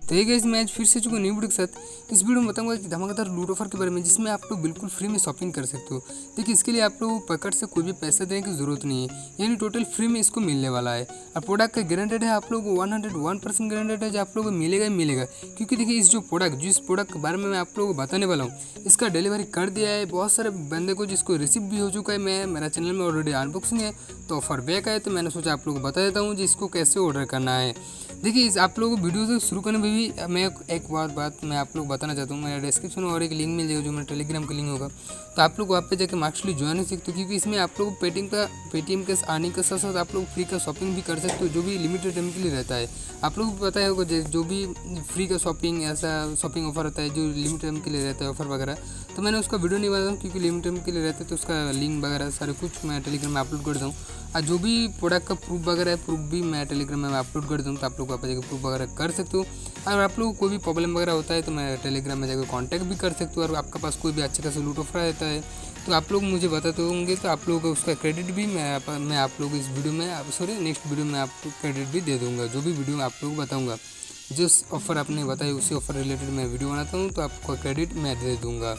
तो ये गाइस मैं आज फिर से चुका न्यू वीडियो के साथ। इस वीडियो में बताऊंगा कि धमाकेदार लूट ऑफर के बारे में, जिसमें आप लोग बिल्कुल फ्री में शॉपिंग कर सकते हो। देखिए, इसके लिए आप लोग पकड़ से कोई भी पैसा देने की जरूरत नहीं है, यानी टोटल फ्री में इसको मिलने वाला है। और प्रोडक्ट का गारंटेड है, आप लोग 101% गारंटेड है जो आप लोगों को मिलेगा ही मिलेगा। क्योंकि देखिए, इस जिस प्रोडक्ट के बारे में मैं आप लोगों को बताने वाला हूँ, इसका डिलीवरी कर दिया है बहुत सारे बंदे को, जिसको रिसीव भी हो चुका है। मेरा चैनल में ऑलरेडी अनबॉक्सिंग है, तो ऑफर बैक है, तो मैंने सोचा आप लोगों को बता देता हूँ जिसको कैसे ऑर्डर करना है। देखिए, आप लोगों को वीडियो से शुरू करने में भी मैं एक बात मैं आप लोग बताना चाहता हूँ। मेरा डिस्क्रिप्शन में और एक लिंक मिल जाएगा जो मेरा टेलीग्राम का लिंक होगा, तो आप लोग वहाँ पे जाकर मार्क्सली ज्वाइन हो सकते हो। क्योंकि इसमें आप लोग पेटीएम के आने के साथ साथ आप लोग फ्री का शॉपिंग भी कर सकते हो, जो भी लिमिटेड टाइम के लिए रहता है। आप लोग को पता होगा जो भी फ्री का शॉपिंग ऐसा शॉपिंग ऑफर होता है जो लिमिटेड टाइम के लिए रहता है ऑफर वगैरह, तो मैंने उसका वीडियो नहीं बनाता हूँ क्योंकि लिमिटेड टाइम के लिए रहता है। तो उसका लिंक वगैरह सारे कुछ मैं टेलीग्राम में अपलोड कर दूँ, और जो भी प्रोडक्ट का प्रूफ वगैरह है, प्रूफ भी मैं टेलीग्राम में अपलोड कर दूँ, तो आप लोग वहाँ पर जाकर प्रूफ वगैरह कर सकते हो। और आप लोग को कोई भी प्रॉब्लम वगैरह होता है तो मैं टेलीग्राम में जाकर कांटेक्ट भी कर सकते हो। और आपके पास कोई भी अच्छे खासा लूट ऑफर रहता है तो आप लोग मुझे बताते होंगे, तो आप लोगों को उसका क्रेडिट भी मैं आप लोग इस वीडियो में नेक्स्ट वीडियो में आपको क्रेडिट भी दे दूँगा। जो भी वीडियो आप लोग बताऊँगा, जिस ऑफ़र आपने बताया उसी ऑफ़र रिलेटेड मैं वीडियो बनाता हूँ, तो आपको क्रेडिट मैं दे दूँगा।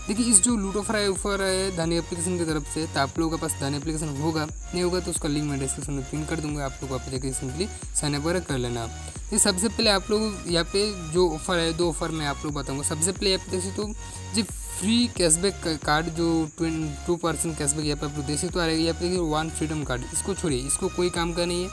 देखिए, इस जो लूट ऑफर है धानी एप्लीकेशन की तरफ से, तो आप लोगों के पास धानी एप्लीकेशन होगा, नहीं होगा तो उसका लिंक मैं डिस्क्रिप्शन में पिन कर दूंगा। आप लोग वहाँ पे जाकर सिंपली साइन अप वगैरह कर लेना। ये सबसे पहले आप लोग यहाँ पे जो ऑफर है, दो ऑफर मैं आप लोग बताऊँगा। सबसे पहले यहाँ पे देख सकते हो जो फ्री कैशबैक कार्ड, जो 2% कैशबैक यहाँ पे आप लोग देख सकते हो। यहाँ पे देखिए वन फ्रीडम कार्ड, इसको छोड़िए, इसको कोई काम का नहीं है।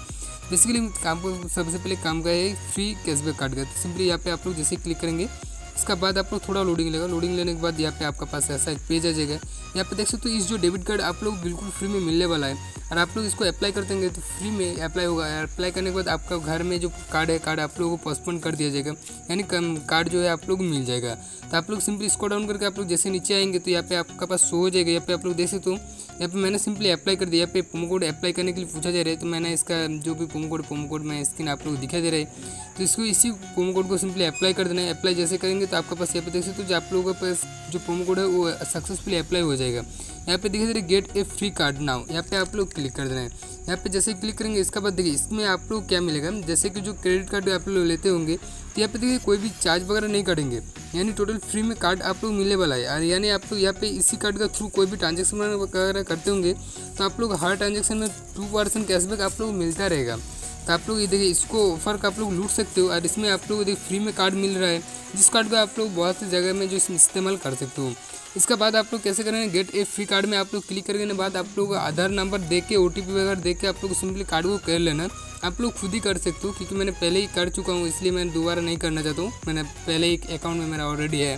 बेसिकली काम को सबसे पहले काम का है फ्री कैशबैक कार्ड का। तो सिंपली यहाँ पे आप लोग जैसे क्लिक करेंगे, इसका बाद आप लोग थोड़ा लोडिंग लेगा। लोडिंग लेने के बाद यहाँ पे आपका पास ऐसा एक पेज आ जाएगा। यहाँ पे देख सकते हो इस जो डेबिट कार्ड आप लोग बिल्कुल फ्री में मिलने वाला है। और आप लोग इसको अप्लाई करते हैं तो फ्री में अप्लाई होगा। अप्लाई करने के बाद आपका घर में जो कार्ड है, कार्ड आप लोगों को पोस्टपोन कर दिया जाएगा, यानी कार्ड जो है आप लोग मिल जाएगा। तो आप लोग सिंपली इसको डाउन करके आप लोग जैसे नीचे आएंगे तो यहाँ पे आपका पास शो हो जाएगा। यहाँ पे आप लोग देख सकते हो, यहाँ पे मैंने सिंपली अप्लाई कर दिया। यहाँ पे प्रोमो कोड अप्लाई करने के लिए पूछा जा रहा है, तो मैंने इसका जो भी प्रोमो कोड मैं स्क्रीन आप लोग दिखा दे रहा है, तो इसको इसी प्रोमो कोड को सिंपली अप्लाई कर देना है। अप्लाई जैसे करेंगे तो आपके पास यहाँ पे देख सकते हो जो आप लोगों के पास जो प्रोमो कोड है वो सक्सेसफुली अप्लाई हो जाएगा। यहाँ पे देखिए they get A free card now, यहाँ पे आप लोग क्लिक कर देना है। यहाँ पे जैसे क्लिक करेंगे, इसके बाद देखिए इसमें आप लोग क्या मिलेगा, जैसे कि जो क्रेडिट कार्ड आप लोग लेते होंगे तो यहाँ पे देखिए कोई भी चार्ज वगैरह नहीं कटेंगे, यानी टोटल फ्री में कार्ड आप लोग मिलने वाला है। और यानी आप लोग यहाँ पे इसी कार्ड का थ्रू कोई भी ट्रांजेक्शन वगैरह करते होंगे तो आप लोग हर ट्रांजेक्शन में 2% कैशबैक आप लोग मिलता रहेगा। तो आप लोग ये देखिए इसको ऑफर का आप लोग लूट सकते हो। और इसमें आप लोग देखिए फ्री में कार्ड मिल रहा है, जिस कार्ड का आप लोग बहुत सी जगह में जो इस्तेमाल कर सकते हो। इसका बाद आप लोग कैसे करेंगे, गेट ए फ्री कार्ड में आप लोग क्लिक करने के बाद आप लोग आधार नंबर दे के OTP वगैरह दे के आप लोग सिंपली कार्ड को कर लेना। आप लोग खुद ही कर सकते हो, क्योंकि मैंने पहले ही कर चुका हूँ, इसलिए मैं दोबारा नहीं करना चाहता हूँ। मैंने पहले एक अकाउंट में मेरा ऑलरेडी है,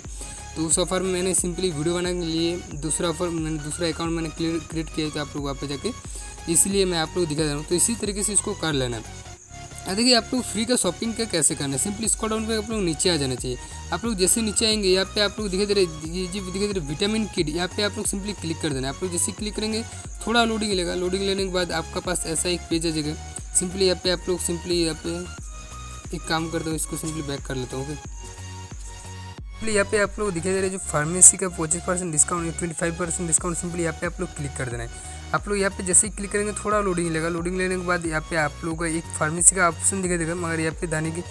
तो उस ऑफर में मैंने सिंपली वीडियो बनाने के लिए दूसरा अकाउंट मैंने क्रिएट किया है, तो आप लोग वहाँ पे जाके इसलिए मैं आप लोग दिखा दे रहा हूँ। तो इसी तरीके से इसको कर लेना। देखिए, आप लोग फ्री का शॉपिंग का कैसे करना है, सिंपली इसको डाउन करके आप लोग नीचे आ जाना चाहिए। आप लोग जैसे नीचे आएंगे, यहाँ पे आप लोग दिखाई दे रहे विटामिन किड, यहाँ पे आप लोग सिंपली क्लिक कर देना। आप लोग जैसे क्लिक करेंगे थोड़ा लोडिंग लेगा। लोडिंग लेने के बाद आपका पास ऐसा एक पेज आ जाएगा। सिंपली यहाँ पे आप लोग यहाँ पे एक काम करता हूँ, इसको सिंपली बैक कर लेता हूँ। ओके, यहाँ पे आप लोग दिखाई दे रहे जो फार्मेसी का 25% डिस्काउंट, 25% डिस्काउंट, सिंपली यहाँ पे आप लोग क्लिक कर देना है। आप लोग यहाँ पे जैसे ही क्लिक करेंगे थोड़ा लोडिंग लेगा। लोडिंग लेने के बाद यहाँ पे आप लोगों को एक फार्मेसी का ऑप्शन दिखाई देगा, मगर यहाँ पे दाने की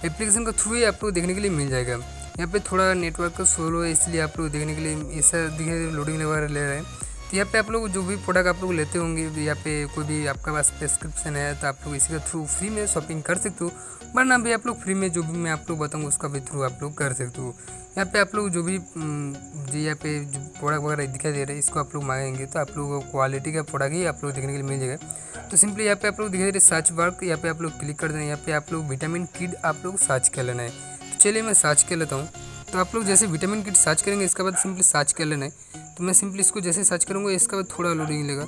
एप्लीकेशन का थ्रू ही आप लोग देखने के लिए मिल जाएगा। यहाँ पे थोड़ा नेटवर्क का स्लो है, इसलिए आप लोग देखने के लिए ऐसा दिखाई लोडिंग वगैरह ले रहे हैं। तो यहाँ पे आप लोग जो भी प्रोडक्ट आप लोग लेते होंगे, यहाँ पे कोई भी आपका पास प्रेस्क्रिप्शन है तो आप लोग इसी का थ्रू फ्री में शॉपिंग कर सकते हो, वरना भी आप लोग फ्री में जो भी मैं आप लोग बताऊँगा उसका भी थ्रू आप लोग कर सकते हो। यहाँ पे आप लोग जो भी यहाँ पे जो प्रोडक्ट वगैरह दिखाई दे रहा है, इसको आप लोग मांगेंगे तो आप लोगों को क्वालिटी का प्रोडक्ट ही आप लोग देखने के लिए मिल जाएगा। तो सिंपली यहाँ पे आप लोग दिखाई दे रहे सर्च वर्क, यहाँ पे आप लोग क्लिक कर देना। यहाँ पे आप लोग विटामिन किड आप लोग सर्च कर लेना है। तो चलिए मैं सर्च कर लेता हूँ। तो आप लोग जैसे विटामिन किट सर्च करेंगे, इसके बाद सिंपली सर्च कर लेना है। तो मैं सिंपली इसको जैसे सर्च करूँगा, इसके बाद थोड़ा लोडिंग लेगा।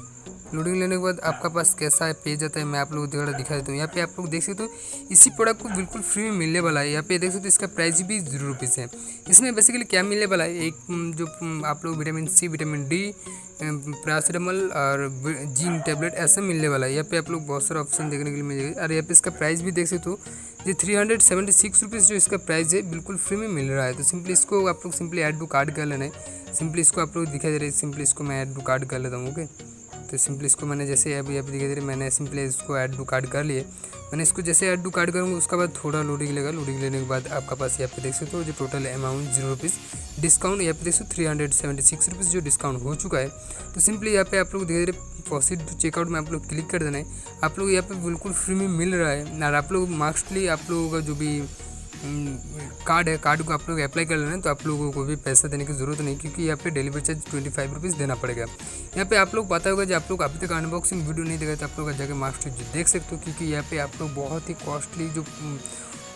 लोडिंग लेने के बाद आपका पास कैसा है पेज आता है, मैं आप लोगों को दिखा देता हूँ। यहाँ पे आप लोग देख सकते हो इसी प्रोडक्ट को बिल्कुल फ्री में मिलने वाला है। यहाँ पे देख सकते हो इसका प्राइस भी 0 रुपीज़ है। इसमें बेसिकली क्या मिलने वाला है, एक जो आप लोग vitamin C, vitamin D, paracetamol और जिंक टैबलेट ऐसा मिलने वाला है। यहाँ पे आप लोग बहुत सारा ऑप्शन देखने के लिए मिल जाएगा। और यहाँ पे इसका प्राइस भी देख सकते हो, ये 376 रुपीज़ जो इसका प्राइस है बिल्कुल फ्री में मिल रहा है। तो सिंपली इसको आप लोग सिंपली ऐड टू कार्ड कर लेना है। सिंपली इसको आप लोग दिखाई दे रहे हैं, सिंपली इसको मैं ऐड टू कार्ड कर लेता हूँ। ओके, तो सिंपली इसको मैंने जैसे अभी अभी धीरे धीरे मैंने सिंपली इसको ऐड टू कार्ड कर लिए। मैंने इसको जैसे ऐड टू कार्ड करूँगा उसके बाद थोड़ा लोडिंग लेगा। लोडिंग लेने के बाद आपका पास यहाँ पे देख सकते हो जो टोटल अमाउंट 0 रुपीज़ डिस्काउंट यहाँ पे देख सकते 376 रुपीज़ जो डिस्काउंट हो चुका है। तो सिंपली यहाँ पे आप लोग धीरे धीरे प्रोसीड टू चेकआउट में आप लोग क्लिक कर देना है। आप लोग यहाँ पे बिल्कुल फ्री में मिल रहा है और आप लोग मार्क्सली आप लोगों का जो भी कार्ड है कार्ड को आप लोग अप्लाई कर लेना है। तो आप लोगों को भी पैसा देने की ज़रूरत नहीं, क्योंकि यहाँ पे डिलीवरी चार्ज 25 रुपीज़ देना पड़ेगा। यहाँ पे आप लोग पता होगा जो आप लोग अभी तक अनबॉक्सिंग वीडियो नहीं देखा तो आप लोग जाकर मार्क्स देख सकते हो, क्योंकि यहाँ पे आप लोग बहुत ही कॉस्टली जो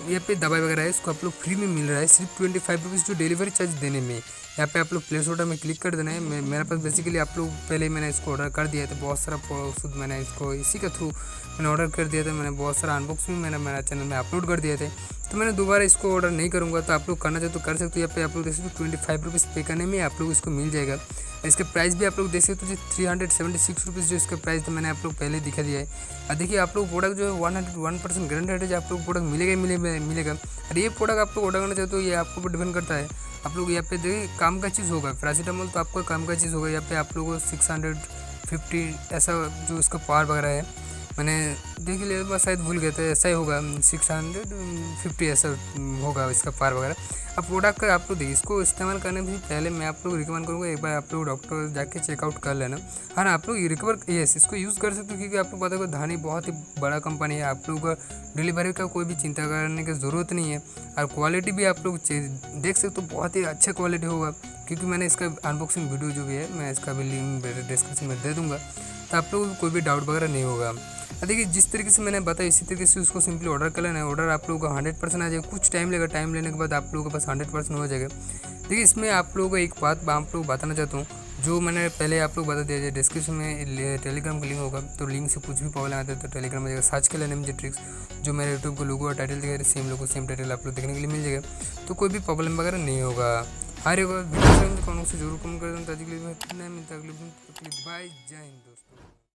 यहाँ पे दवाई वगैरह है इसको आप लोग फ्री में मिल रहा है सिर्फ 25 रुपीज़ जो डिलीवरी चार्ज देने में। यहाँ पे आप लोग प्लेस ऑर्डर में क्लिक कर देना है। मेरे पास बेसिकली आप लोग पहले मैंने इसको ऑर्डर कर दिया था, बहुत सारा शुद्ध मैंने इसको इसी के थ्रू मैंने ऑर्डर कर दिया था। मैंने बहुत सारा अनबॉक्सिंग मैंने मेरा चैनल में अपलोड कर दिए थे, तो मैंने दोबारा इसको ऑर्डर नहीं करूँगा। तो आप लोग करना चाहे तो कर सकते हो। यहाँ पे आप लोग देख सकते हो 25 रुपीज़ पे करने में आप लोग इसको मिल जाएगा। इसका प्राइस भी आप लोग देख सकते हो जो 376 रुपीज़ जो इसका प्राइस था मैंने आप लोग पहले दिखा दिया है। और देखिए आप लोग प्रोडक्ट जो है 101% गारंटेड है, जो आप लोग प्रोडक्ट मिलेगा। और ये प्रोडक्ट आप लोग ऑर्डर करना चाहते हो ये आपके ऊपर डिपेंड करता है। आप लोग यहाँ पे देखिए काम का चीज़ होगा, पैरासीटामोल तो आपका काम का चीज़ होगा। यहाँ पे आप लोगों को 650 ऐसा जो इसका पावर वगैरह है मैंने देख लिया, बस शायद भूल गए थे, ऐसा ही होगा 650 ऐसा होगा इसका पार वगैरह। अब प्रोडक्ट का आप लोग देखिए इसको इस्तेमाल करने से पहले मैं आप लोग रिकमेंड करूँगा एक बार आप लोग डॉक्टर जाके चेकआउट कर लेना। हाँ ना, आप लोग इसको यूज़ कर सकते हो, क्योंकि आप लोग पता होगा धानी बहुत ही बड़ा कंपनी है। आप लोग डिलीवरी का कोई भी चिंता करने की ज़रूरत नहीं है। और क्वालिटी भी आप लोग देख सकते हो बहुत ही अच्छा क्वालिटी होगा, क्योंकि मैंने इसका अनबॉक्सिंग वीडियो जो भी है मैं इसका भी लिंक डिस्क्रिप्शन में दे दूँगा, तो आप लोगों को कोई भी डाउट वगैरह नहीं होगा। देखिए जिस तरीके से मैंने बताया इसी तरीके से उसको सिंपली ऑर्डर कर लेना है। ऑर्डर आप लोगों का 100% आ जाएगा, कुछ टाइम लेगा, टाइम लेने के बाद आप लोगों के पास 100% हो जाएगा। देखिए इसमें आप लोगों को एक बात आप लोग बताना चाहता हूँ, जो मैंने पहले आप लोग बता दिया जाए डिस्क्रिप्शन में टेलीग्राम का लिंक होगा, तो लिंक से कुछ भी प्रॉब्लम आता है तो टेलीग्राम में जाएगा सर्च कर लेना मुझे ट्रिक्स, जो मेरे यूट्यूब को लोगो और टाइटल दिखा सेम लोगो सेम टाइटल आप लोग देखने के लिए मिल जाएगा, तो कोई भी प्रॉब्लम वगैरह नहीं होगा। हर एक वीडियो से जरूर कमेंट कर दूँ, ताकि मिलता है अगले दिन। बाय, जय हिंद।